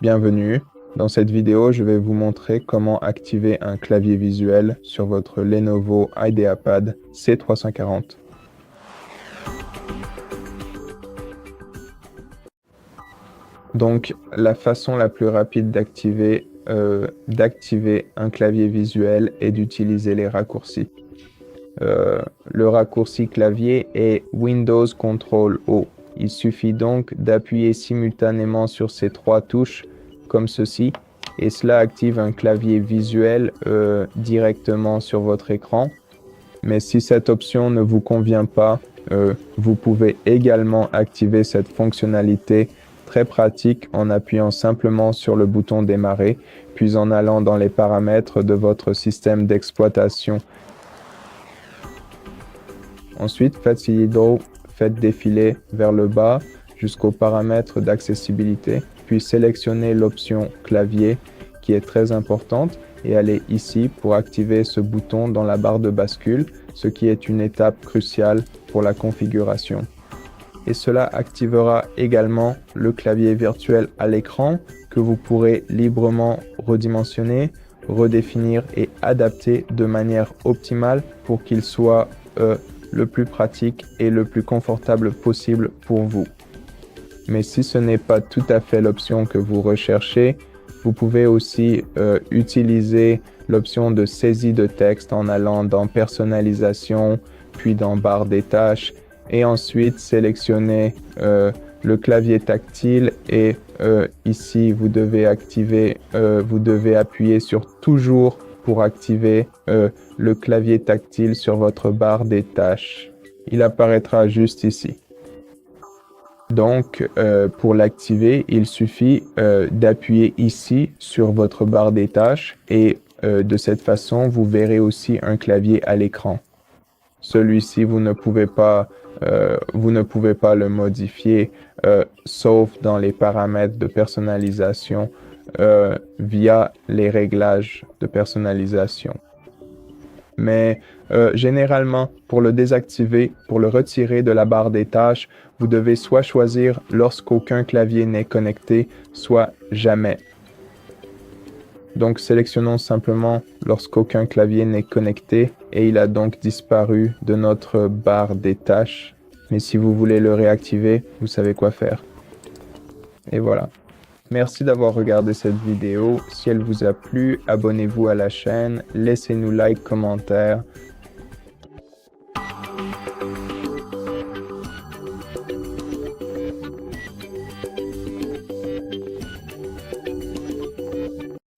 Bienvenue. Dans cette vidéo, je vais vous montrer comment activer un clavier visuel sur votre Lenovo IdeaPad C340. Donc, la façon la plus rapide d'activer un clavier visuel est d'utiliser les raccourcis. Le raccourci clavier est Windows Ctrl O. Il suffit donc d'appuyer simultanément sur ces trois touches comme ceci et cela active un clavier visuel directement sur votre écran. Mais si cette option ne vous convient pas, vous pouvez également activer cette fonctionnalité très pratique en appuyant simplement sur le bouton démarrer, puis en allant dans les paramètres de votre système d'exploitation. Ensuite, faites défiler vers le bas jusqu'aux paramètres d'accessibilité, puis sélectionnez l'option clavier qui est très importante et allez ici pour activer ce bouton dans la barre de bascule, ce qui est une étape cruciale pour la configuration. Et cela activera également le clavier virtuel à l'écran que vous pourrez librement redimensionner, redéfinir et adapter de manière optimale pour qu'il soit le plus pratique et le plus confortable possible pour vous. Mais si ce n'est pas tout à fait l'option que vous recherchez, vous pouvez aussi utiliser l'option de saisie de texte en allant dans personnalisation, puis dans barre des tâches, et ensuite sélectionner le clavier tactile et ici vous devez appuyer sur toujours pour activer le clavier tactile sur votre barre des tâches. Il apparaîtra juste ici. Donc, pour l'activer, il suffit d'appuyer ici sur votre barre des tâches et de cette façon, vous verrez aussi un clavier à l'écran. Celui-ci, vous ne pouvez pas le modifier sauf dans les paramètres de personnalisation via les réglages de personnalisation. Mais généralement, pour le désactiver, pour le retirer de la barre des tâches, vous devez soit choisir lorsqu'aucun clavier n'est connecté, soit jamais. Donc sélectionnons simplement lorsqu'aucun clavier n'est connecté et il a donc disparu de notre barre des tâches. Mais si vous voulez le réactiver, vous savez quoi faire. Et voilà. Merci d'avoir regardé cette vidéo. Si elle vous a plu, abonnez-vous à la chaîne, laissez-nous like, commentaire.